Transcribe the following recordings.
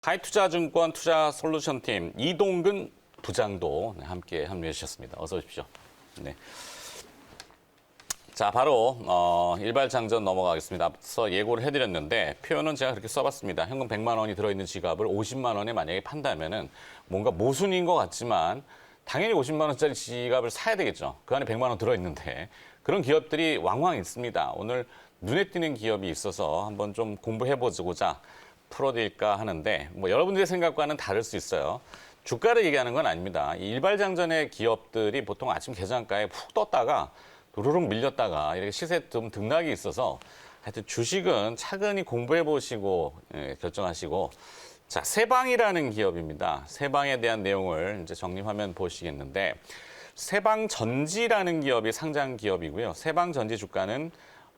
하이투자증권 투자솔루션팀 이동근 부장도 함께 합류해 주셨습니다. 어서 오십시오. 네. 자, 바로 일발장전 넘어가겠습니다. 앞서 예고를 해드렸는데 표현은 제가 그렇게 써봤습니다. 현금 100만 원이 들어있는 지갑을 50만 원에 만약에 판다면은 뭔가 모순인 것 같지만 당연히 50만 원짜리 지갑을 사야 되겠죠. 그 안에 100만 원 들어있는데 그런 기업들이 왕왕 있습니다. 오늘 눈에 띄는 기업이 있어서 한번 좀 공부해보고자 풀어드릴까 하는데 뭐 여러분들의 생각과는 다를 수 있어요. 주가를 얘기하는 건 아닙니다. 이 일발장전의 기업들이 보통 아침 개장가에 푹 떴다가 도루룩 밀렸다가 이렇게 시세 좀 등락이 있어서 하여튼 주식은 차근히 공부해 보시고 결정하시고 자, 세방이라는 기업입니다. 세방에 대한 내용을 이제 정리화면 보시겠는데 세방전지라는 기업이 상장 기업이고요. 세방전지 주가는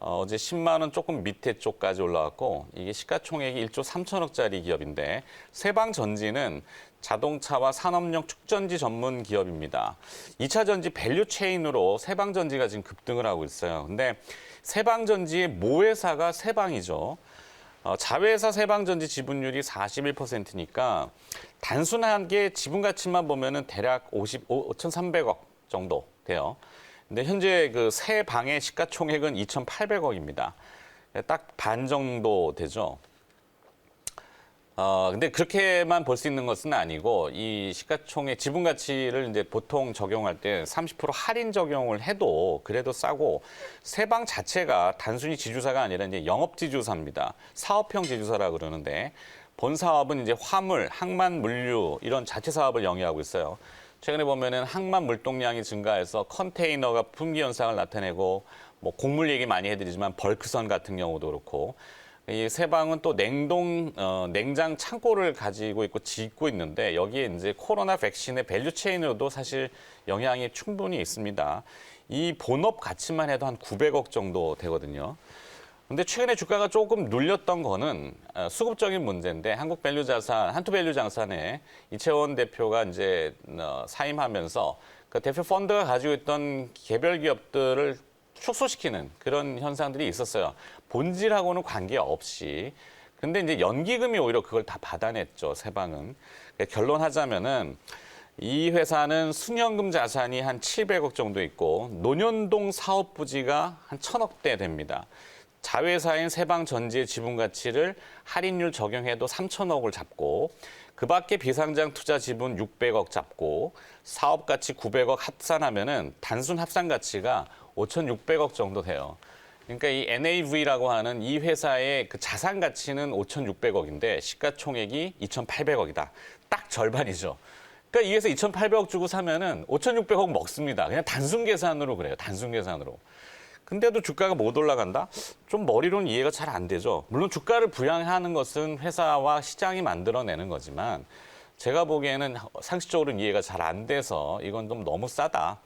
어제 10만 원 조금 밑에 쪽까지 올라왔고 이게 시가총액이 1조 3천억짜리 기업인데 세방전지는 자동차와 산업용 축전지 전문 기업입니다. 2차 전지 밸류 체인으로 세방전지가 지금 급등을 하고 있어요. 근데 세방전지의 모회사가 세방이죠. 자회사 세방전지 지분율이 41%니까 단순하게 지분 가치만 보면은 대략 5,300억 정도 돼요. 근데 현재 그 세 방의 시가총액은 2,800억입니다. 딱 반 정도 되죠. 근데 그렇게만 볼 수 있는 것은 아니고 이 시가총액 지분 가치를 이제 보통 적용할 때 30% 할인 적용을 해도 그래도 싸고 세방 자체가 단순히 지주사가 아니라 이제 영업 지주사입니다. 사업형 지주사라 그러는데 본 사업은 이제 화물, 항만 물류 이런 자체 사업을 영위하고 있어요. 최근에 보면은 항만 물동량이 증가해서 컨테이너가 품귀 현상을 나타내고 뭐 곡물 얘기 많이 해드리지만 벌크선 같은 경우도 그렇고 이 세방은 또 냉장 창고를 가지고 있고 짓고 있는데 여기에 이제 코로나 백신의 밸류 체인으로도 사실 영향이 충분히 있습니다. 이 본업 가치만 해도 한 900억 정도 되거든요. 근데 최근에 주가가 조금 눌렸던 거는 수급적인 문제인데 한투밸류자산에 이채원 대표가 이제 사임하면서 그 대표 펀드가 가지고 있던 개별 기업들을 축소시키는 그런 현상들이 있었어요. 본질하고는 관계없이. 근데 이제 연기금이 오히려 그걸 다 받아냈죠, 세방은. 결론하자면은 이 회사는 순현금 자산이 한 700억 정도 있고 논현동 사업 부지가 한 1,000억대 됩니다. 자회사인 세방전지의 지분 가치를 할인율 적용해도 3천억을 잡고 그 밖에 비상장 투자 지분 600억 잡고 사업 가치 900억 합산하면은 단순 합산 가치가 5,600억 정도 돼요. 그러니까 이 NAV라고 하는 이 회사의 그 자산 가치는 5,600억인데 시가총액이 2,800억이다. 딱 절반이죠. 그러니까 이 회사 2,800억 주고 사면은 5,600억 먹습니다. 그냥 단순 계산으로 그래요. 단순 계산으로. 근데도 주가가 못 올라간다? 좀 머리로는 이해가 잘 안 되죠. 물론 주가를 부양하는 것은 회사와 시장이 만들어내는 거지만 제가 보기에는 상식적으로는 이해가 잘 안 돼서 이건 좀 너무 싸다.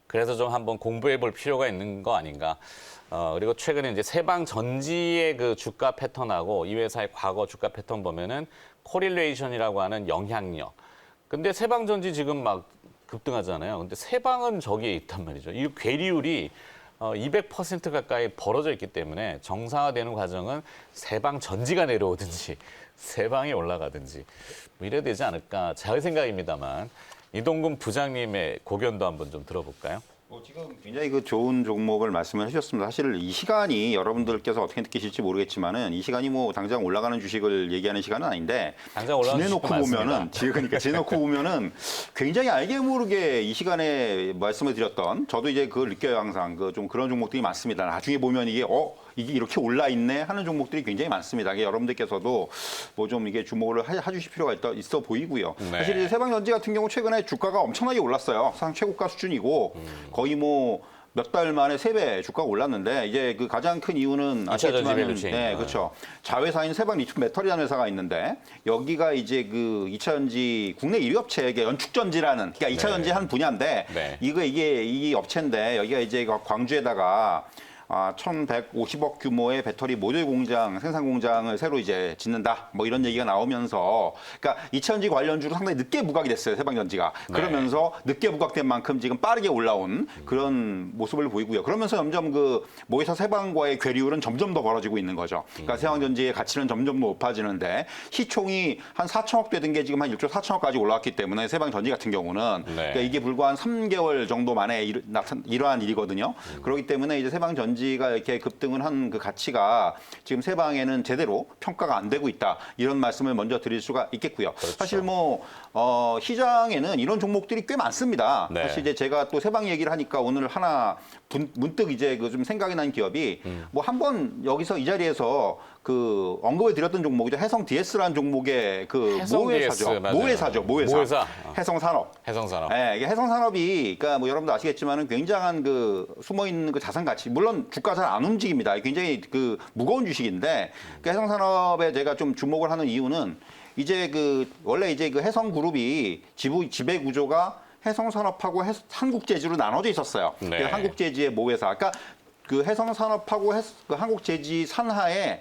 그래서 좀 한번 공부해 볼 필요가 있는 거 아닌가. 그리고 최근에 이제 세방전지의 그 주가 패턴하고 이 회사의 과거 주가 패턴 보면은 코릴레이션이라고 하는 영향력. 근데 세방전지 지금 막 급등하잖아요. 근데 세방은 저기에 있단 말이죠. 이 괴리율이 200% 가까이 벌어져 있기 때문에 정상화되는 과정은 세방 전지가 내려오든지 세방이 올라가든지 뭐 이래야 되지 않을까. 제 생각입니다만 이동근 부장님의 고견도 한번 좀 들어볼까요? 지금 굉장히 그 좋은 종목을 말씀을 해주셨습니다. 사실 이 시간이 여러분들께서 어떻게 느끼실지 모르겠지만은 이 시간이 뭐 당장 올라가는 주식을 얘기하는 시간은 아닌데 당장 올라가는 지내놓고 보면은 그러니까 지내놓고 보면은 굉장히 알게 모르게 이 시간에 말씀을 드렸던 저도 이제 그걸 느껴요. 항상 그 좀 그런 종목들이 많습니다. 나중에 보면 이게 이렇게 올라 있네 하는 종목들이 굉장히 많습니다. 여러분들께서도 뭐 좀 이게 주목을 해주실 필요가 있어 보이고요. 네. 사실 이제 세방전지 같은 경우 최근에 주가가 엄청나게 올랐어요. 사상 최고가 수준이고 거의 뭐 몇 달 만에 3배 주가가 올랐는데 이제 그 가장 큰 이유는 아시겠지만 네, 그렇죠. 자회사인 세방 리튬 배터리라는 회사가 있는데 여기가 이제 그 2차전지 국내 1위 업체에게 연축전지라는 그러니까 2차전지 한 분야인데 네. 이게 이 업체인데 여기가 이제 광주에다가 1,150억 규모의 배터리 모듈 공장, 생산 공장을 새로 이제 짓는다. 뭐 이런 얘기가 나오면서, 그러니까 이차전지 관련주로 상당히 늦게 부각이 됐어요, 세방전지가. 네. 그러면서 늦게 부각된 만큼 지금 빠르게 올라온 그런 모습을 보이고요. 그러면서 점점 그 모의사 세방과의 괴리율은 점점 더 벌어지고 있는 거죠. 그러니까 세방전지의 가치는 점점 더 높아지는데 시총이 한 4천억 되던 게 지금 한 6조 4천억까지 올라왔기 때문에 세방전지 같은 경우는 네. 그러니까 이게 불과 한 3개월 정도 만에 일어난 일이거든요. 그렇기 때문에 이제 세방전지가 이렇게 급등을 한 그 가치가 지금 세방에는 제대로 평가가 안 되고 있다. 이런 말씀을 먼저 드릴 수가 있겠고요. 그렇죠. 사실 뭐 시장에는 이런 종목들이 꽤 많습니다. 네. 사실 이제 제가 또 세방 얘기를 하니까 오늘 하나 문득 이제 그 좀 생각이 난 기업이 뭐 한번 여기서 이 자리에서 그 언급을 드렸던 종목이죠. 해성 DS라는 종목의 그 해성 모회사죠. DS, 맞아요. 모회사죠. 모회사. 해성산업. 해성산업. 네, 이게 해성산업이 그러니까 뭐 여러분도 아시겠지만은 굉장한 그 숨어 있는 그 자산 가치. 물론 주가 잘 안 움직입니다. 굉장히 그 무거운 주식인데 그 해성산업에 제가 좀 주목을 하는 이유는 이제 그 원래 이제 그 해성그룹이 지배 구조가 해성산업하고 한국재지로 나눠져 있었어요. 네. 그래서 한국재지의 모회사. 그러니까 그 해성산업하고 그 한국재지 산하에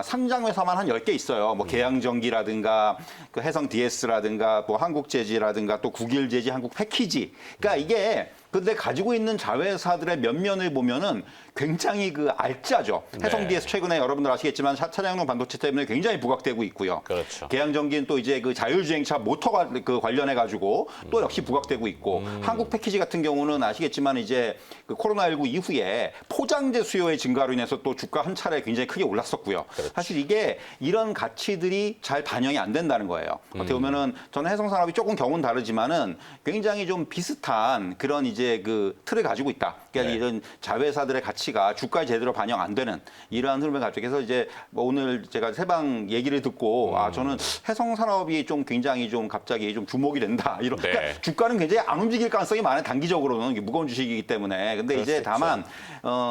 상장회사만 한 10개 있어요. 뭐 계양전기라든가 그 해성 DS라든가 뭐 한국재지라든가 또 국일재지, 한국패키지. 그러니까 이게 근데 가지고 있는 자회사들의 면면을 보면은 굉장히 그 알짜죠. 해성 DS 최근에 여러분들 아시겠지만 차량용 반도체 때문에 굉장히 부각되고 있고요. 그렇죠. 계양전기는 또 이제 그 자율주행차 모터가 그 관련해 가지고 또 역시 부각되고 있고 한국 패키지 같은 경우는 아시겠지만 이제 그 코로나19 이후에 포장재 수요의 증가로 인해서 또 주가 한 차례 굉장히 크게 올랐었고요. 그렇죠. 사실 이게 이런 가치들이 잘 반영이 안 된다는 거예요. 어떻게 보면은 저는 해성산업이 조금 경우는 다르지만은 굉장히 좀 비슷한 그런 이제 그 틀을 가지고 있다. 그러니까 네. 이런 자회사들의 가치가 주가에 제대로 반영 안 되는 이러한 흐름을 가지고 해서 이제 뭐 오늘 제가 세방 얘기를 듣고 저는 해성산업이 좀 굉장히 좀 갑자기 좀 주목이 된다. 이런 네. 그러니까 주가는 굉장히 안 움직일 가능성이 많아요. 단기적으로는 이게 무거운 주식이기 때문에. 근데 그럴 수 이제 있죠. 다만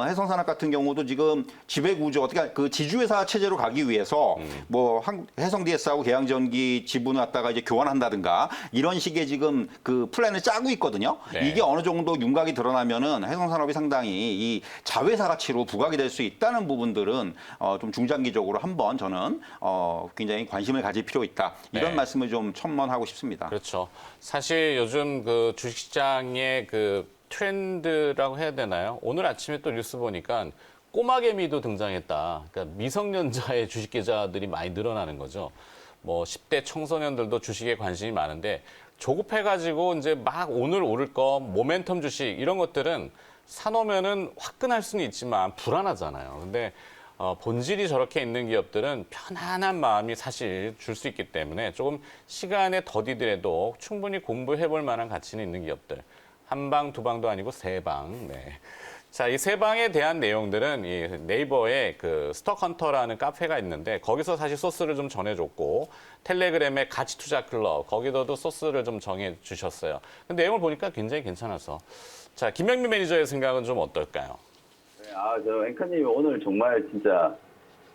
해성산업 같은 경우도 지금 지배 구조 어떻게 그 지주회사 체제로 가기 위해서 뭐 해성 DS하고 계양전기 지분을 갖다가 이제 교환한다든가 이런 식의 지금 그 플랜을 짜고 있거든요. 네. 이게 어느 정도 윤곽이 드러나면은 해성산업이 상당히 이 자회사 가치로 부각이 될 수 있다는 부분들은 좀 중장기적으로 한번 저는 굉장히 관심을 가질 필요 있다. 이런 네. 말씀을 좀 첨언하고 싶습니다. 그렇죠. 사실 요즘 그 주식시장의 그 트렌드라고 해야 되나요? 오늘 아침에 또 뉴스 보니까 꼬마개미도 등장했다. 그러니까 미성년자의 주식 계좌들이 많이 늘어나는 거죠. 뭐 10대 청소년들도 주식에 관심이 많은데 조급해가지고 이제 막 오늘 오를 거 모멘텀 주식 이런 것들은 사놓으면은 화끈할 수는 있지만 불안하잖아요. 근데 본질이 저렇게 있는 기업들은 편안한 마음이 사실 줄 수 있기 때문에 조금 시간에 더디더라도 충분히 공부해 볼 만한 가치는 있는 기업들. 한 방, 두 방도 아니고 세 방. 네. 자, 이 세 방에 대한 내용들은 이 네이버에 그 스톡헌터라는 카페가 있는데 거기서 사실 소스를 좀 전해줬고 텔레그램의 가치 투자 클럽 거기서도 소스를 좀 정해 주셨어요. 근데 내용을 보니까 굉장히 괜찮아서 자, 김명민 매니저의 생각은 좀 어떨까요? 네, 저 앵커님이 오늘 정말 진짜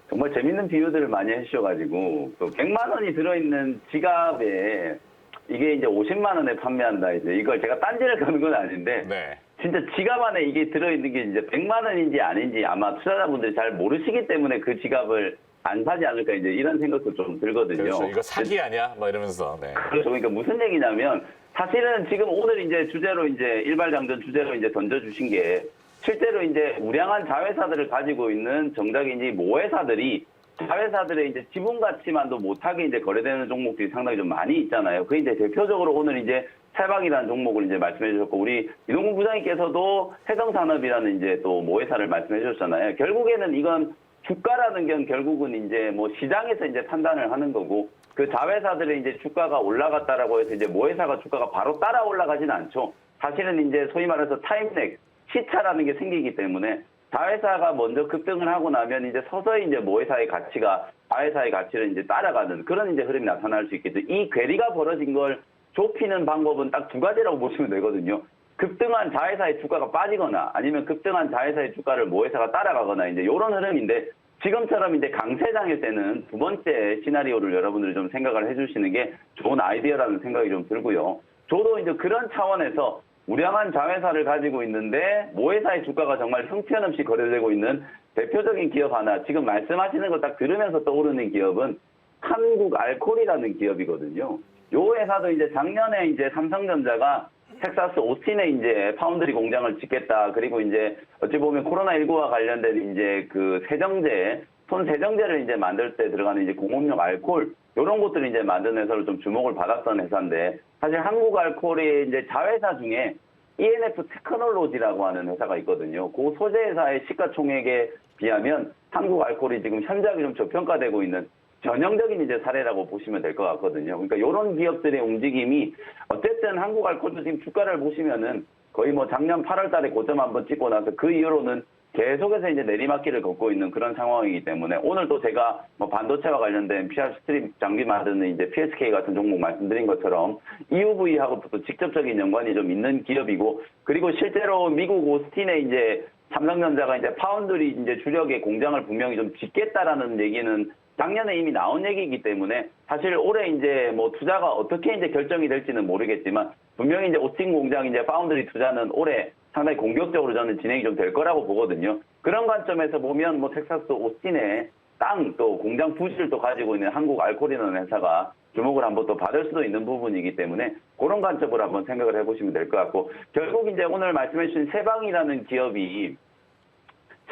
정말 재밌는 비유들을 많이 해주셔가지고 그 100만 원이 들어있는 지갑에 이게 이제 50만 원에 판매한다 이제 이걸 제가 딴지를 거는 건 아닌데 네. 진짜 지갑 안에 이게 들어있는 게 이제 100만 원인지 아닌지 아마 투자자분들이 잘 모르시기 때문에 그 지갑을 안 사지 않을까 이제 이런 생각도 좀 들거든요. 그렇죠. 이거 사기 아니야? 뭐 이러면서. 네. 그렇죠. 그러니까 무슨 얘기냐면 사실은 지금 오늘 이제 주제로 이제 일발장전 주제로 이제 던져주신 게 실제로 이제 우량한 자회사들을 가지고 있는 정작 이제 모회사들이 자회사들의 이제 지분 가치만도 못하게 이제 거래되는 종목들이 상당히 좀 많이 있잖아요. 그 이제 대표적으로 오늘 이제 세방이라는 종목을 이제 말씀해 주셨고 우리 이동국 부장님께서도 해성산업이라는 이제 또 모회사를 말씀해 주셨잖아요. 결국에는 이건 주가라는 건 결국은 이제 뭐 시장에서 이제 판단을 하는 거고 그 자회사들의 이제 주가가 올라갔다라고 해서 이제 모회사가 주가가 바로 따라 올라가지는 않죠. 사실은 이제 소위 말해서 타임렉 시차라는 게 생기기 때문에 자회사가 먼저 급등을 하고 나면 이제 서서히 이제 모회사의 가치가 자회사의 가치를 이제 따라가는 그런 이제 흐름이 나타날 수 있겠죠. 이 괴리가 벌어진 걸 좁히는 방법은 딱 두 가지라고 보시면 되거든요. 급등한 자회사의 주가가 빠지거나 아니면 급등한 자회사의 주가를 모회사가 따라가거나 이제 이런 흐름인데 지금처럼 이제 강세장일 때는 두 번째 시나리오를 여러분들이 좀 생각을 해주시는 게 좋은 아이디어라는 생각이 좀 들고요. 저도 이제 그런 차원에서 우량한 자회사를 가지고 있는데 모회사의 주가가 정말 형편없이 거래되고 있는 대표적인 기업 하나, 지금 말씀하시는 거 딱 들으면서 떠오르는 기업은 한국알콜이라는 기업이거든요. 요 회사도 이제 작년에 이제 삼성전자가 텍사스 오스틴에 이제 파운드리 공장을 짓겠다. 그리고 이제 어찌 보면 코로나19와 관련된 이제 그 세정제, 손 세정제를 이제 만들 때 들어가는 이제 공업용 알코올, 이런 것들을 이제 만든 회사로 좀 주목을 받았던 회사인데, 사실 한국알콜의 이제 자회사 중에 ENF 테크놀로지라고 하는 회사가 있거든요. 그 소재 회사의 시가총액에 비하면 한국알콜이 지금 현저하게 좀 저평가되고 있는 전형적인 이제 사례라고 보시면 될 것 같거든요. 그러니까 이런 기업들의 움직임이 어쨌든 한국알콜도 지금 주가를 보시면은 거의 뭐 작년 8월 달에 고점 한번 찍고 나서 그 이후로는 계속해서 이제 내리막길을 걷고 있는 그런 상황이기 때문에, 오늘 또 제가 뭐 반도체와 관련된 PR 스트립 장비 만드는 이제 PSK 같은 종목 말씀드린 것처럼 EUV하고도 또 직접적인 연관이 좀 있는 기업이고, 그리고 실제로 미국 오스틴에 이제 삼성전자가 이제 파운드리 이제 주력의 공장을 분명히 좀 짓겠다라는 얘기는 작년에 이미 나온 얘기이기 때문에, 사실 올해 이제 뭐 투자가 어떻게 이제 결정이 될지는 모르겠지만 분명히 이제 오스틴 공장 이제 파운드리 투자는 올해 상당히 공격적으로 저는 진행이 좀 될 거라고 보거든요. 그런 관점에서 보면 뭐 텍사스 오스틴에 땅 또 공장 부지를 또 가지고 있는 한국알콜이라는 회사가 주목을 한번 또 받을 수도 있는 부분이기 때문에 그런 관점으로 한번 생각을 해보시면 될 것 같고, 결국 이제 오늘 말씀해 주신 세방이라는 기업이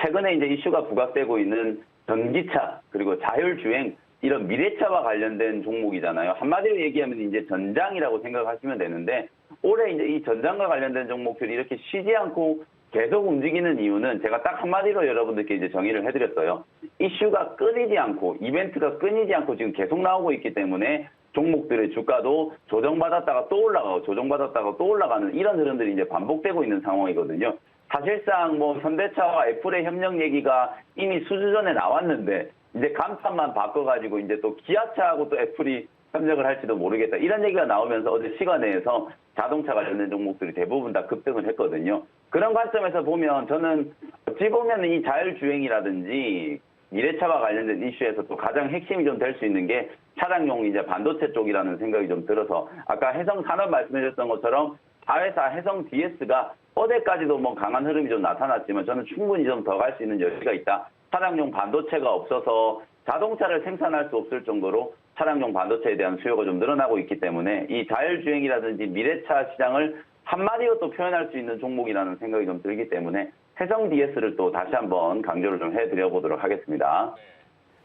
최근에 이제 이슈가 부각되고 있는 전기차 그리고 자율주행 이런 미래차와 관련된 종목이잖아요. 한마디로 얘기하면 이제 전장이라고 생각하시면 되는데, 올해 이제 이 전장과 관련된 종목들이 이렇게 쉬지 않고 계속 움직이는 이유는 제가 딱 한마디로 여러분들께 이제 정의를 해드렸어요. 이슈가 끊이지 않고, 이벤트가 끊이지 않고 지금 계속 나오고 있기 때문에 종목들의 주가도 조정받았다가 또 올라가고 조정받았다가 또 올라가는 이런 흐름들이 이제 반복되고 있는 상황이거든요. 사실상 뭐 현대차와 애플의 협력 얘기가 이미 수주 전에 나왔는데, 이제 간판만 바꿔가지고 이제 또 기아차하고 또 애플이 협력을 할지도 모르겠다, 이런 얘기가 나오면서 어제 시간에서 자동차 관련된 종목들이 대부분 다 급등을 했거든요. 그런 관점에서 보면 저는 어찌 보면 이 자율주행이라든지 미래차와 관련된 이슈에서 또 가장 핵심이 좀 될 수 있는 게 차량용 이제 반도체 쪽이라는 생각이 좀 들어서, 아까 해성산업 말씀해주셨던 것처럼 자회사 해성 DS가 어제까지도 뭐 강한 흐름이 좀 나타났지만 저는 충분히 좀 더 갈 수 있는 여지가 있다. 차량용 반도체가 없어서 자동차를 생산할 수 없을 정도로 차량용 반도체에 대한 수요가 좀 늘어나고 있기 때문에 이 자율주행이라든지 미래차 시장을 한마디로 또 표현할 수 있는 종목이라는 생각이 좀 들기 때문에 해성 DS를 또 다시 한번 강조를 좀 해드려 보도록 하겠습니다.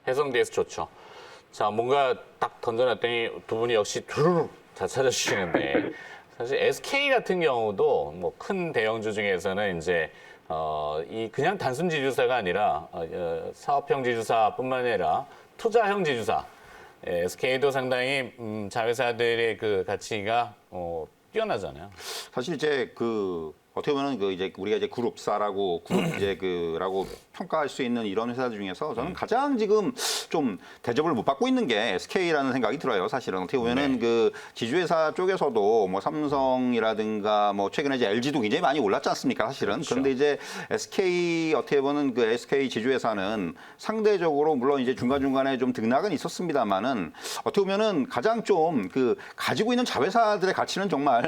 해성 DS 좋죠. 자, 뭔가 딱 던져놨더니 두 분이 역시 두루룩 다 찾아주시는데, 사실 SK 같은 경우도 뭐 큰 대형주 중에서는 이제 이 그냥 단순 지주사가 아니라 사업형 지주사뿐만 아니라 투자형 지주사. SK도 상당히 자회사들의 그 가치가 뛰어나잖아요. 사실 이제 그 어떻게 보면 그 이제 우리가 이제 그룹사라고 이제 그라고 평가할 수 있는 이런 회사 중에서 저는 가장 지금 좀 대접을 못 받고 있는 게 SK라는 생각이 들어요. 사실은 어떻게 보면은 그 지주회사 쪽에서도 뭐 삼성이라든가 뭐 최근에 이제 LG도 굉장히 많이 올랐지 않습니까? 사실은. 그렇죠. 그런데 이제 SK 어떻게 보면 그 SK 지주회사는 상대적으로 물론 이제 중간중간에 좀 등락은 있었습니다만은 어떻게 보면은 가장 좀 그 가지고 있는 자회사들의 가치는 정말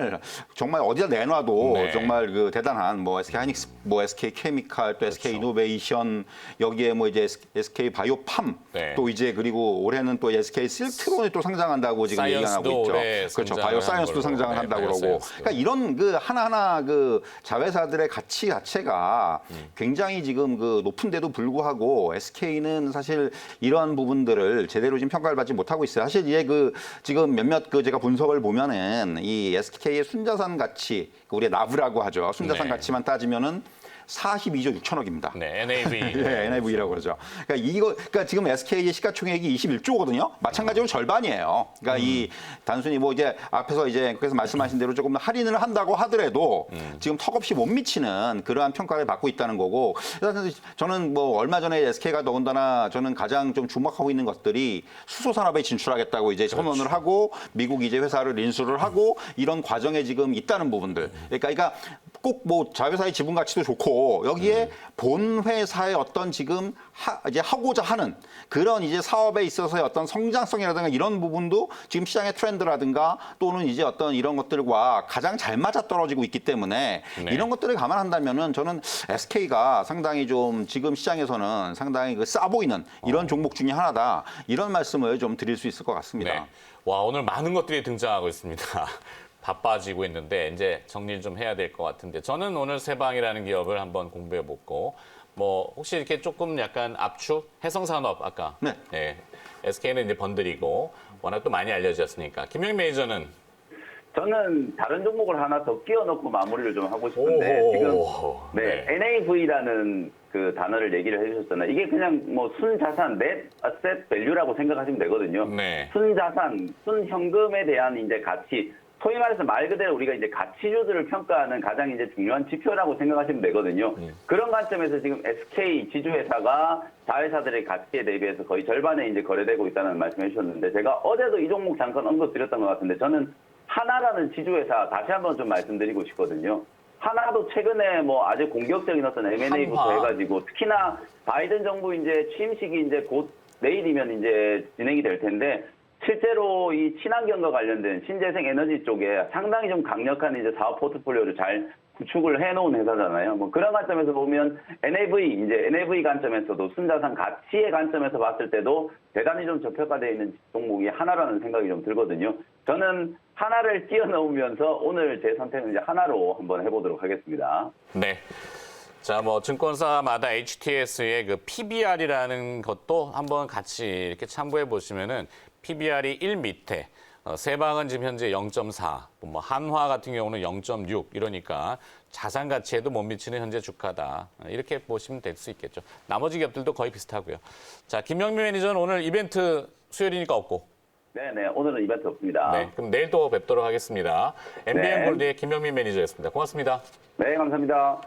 어디다 내놔도 네. 정말 그 대단한 뭐 SK 하이닉스, 뭐 SK 케미칼, 또 SK 이노베이션, 여기에 뭐 이제 SK 바이오팜, 네. 또 이제 그리고 올해는 또 SK 실트론이 또 상장한다고 지금 얘기가 나고 있죠. 그렇죠. 바이오사이언스도 상장을 한다고 그러고. 그러니까 이런 그 하나하나 그 자회사들의 가치 자체가 굉장히 지금 그 높은데도 불구하고 SK는 사실 이러한 부분들을 제대로 지금 평가를 받지 못하고 있어요. 사실 이게 그 지금 몇몇 그 제가 분석을 보면은 이 SK의 순자산 가치, 우리가 나브라고 하죠. 순자산 네. 가치만 따지면은 42조 6천억입니다. 네, NAV. 네, NAV라고 그러죠. 그러니까 지금 SK의 시가총액이 21조거든요. 마찬가지로 절반이에요. 그러니까 이 단순히 뭐 이제 앞에서 이제 그래서 말씀하신 대로 조금 할인을 한다고 하더라도 지금 턱없이 못 미치는 그러한 평가를 받고 있다는 거고. 그래서 저는 뭐 얼마 전에 SK가 더군다나 저는 가장 좀 주목하고 있는 것들이 수소 산업에 진출하겠다고 이제 선언을 하고 미국 이제 회사를 인수를 하고 이런 과정에 지금 있다는 부분들. 그러니까 꼭 뭐 자회사의 지분 가치도 좋고 여기에 본 회사의 어떤 지금 이제 하고자 하는 그런 이제 사업에 있어서의 어떤 성장성이라든가 이런 부분도 지금 시장의 트렌드라든가 또는 이제 어떤 이런 것들과 가장 잘 맞아 떨어지고 있기 때문에 네. 이런 것들을 감안한다면은 저는 SK가 상당히 좀 지금 시장에서는 상당히 그 싸 보이는 이런 종목 중에 하나다. 이런 말씀을 좀 드릴 수 있을 것 같습니다. 네. 와, 오늘 많은 것들이 등장하고 있습니다. 바빠지고 있는데 이제 정리를 좀 해야 될 것 같은데 저는 오늘 세방이라는 기업을 한번 공부해 보고 뭐 혹시 이렇게 조금 약간 압축 해성산업 아까 네. SK는 이제 번들이고 워낙 또 많이 알려졌으니까 김영민 매니저는 저는 다른 종목을 하나 더 끼워 넣고 마무리를 좀 하고 싶은데 지금 네, NAV라는 그 단어를 얘기를 해주셨잖아요. 이게 그냥 뭐 순자산, net asset value라고 생각하시면 되거든요. 네. 순자산, 순현금에 대한 이제 가치. 소위 말해서 말 그대로 우리가 이제 가치주들을 평가하는 가장 이제 중요한 지표라고 생각하시면 되거든요. 그런 관점에서 지금 SK 지주회사가 자회사들의 가치에 대비해서 거의 절반에 이제 거래되고 있다는 말씀해 주셨는데 제가 어제도 이 종목 잠깐 언급드렸던 것 같은데 저는 하나라는 지주회사 다시 한번 좀 말씀드리고 싶거든요. 하나도 최근에 뭐 아주 공격적인 어떤 M&A부터 해가지고 특히나 바이든 정부 이제 취임식이 이제 곧 내일이면 이제 진행이 될 텐데 실제로 이 친환경과 관련된 신재생 에너지 쪽에 상당히 좀 강력한 이제 사업 포트폴리오를 잘 구축을 해놓은 회사잖아요. 뭐 그런 관점에서 보면 NAV 관점에서도 순자산 가치의 관점에서 봤을 때도 대단히 좀 저평가되어 있는 종목이 하나라는 생각이 좀 들거든요. 저는 하나를 끼워 넣으면서 오늘 제 선택은 이제 하나로 한번 해보도록 하겠습니다. 네. 자, 뭐 증권사마다 HTS의 그 PBR이라는 것도 한번 같이 이렇게 참고해 보시면은 PBR이 1 밑에 세방은 지금 현재 0.4, 뭐 한화 같은 경우는 0.6 이러니까 자산 가치에도 못 미치는 현재 주가다. 이렇게 보시면 될 수 있겠죠. 나머지 기업들도 거의 비슷하고요. 자, 김영민 매니저는 오늘 이벤트 수요일이니까 없고. 네네, 오늘은 이벤트 없습니다. 네, 그럼 내일 또 뵙도록 하겠습니다. MBN 네. 골드의 김영민 매니저였습니다. 고맙습니다. 네, 감사합니다.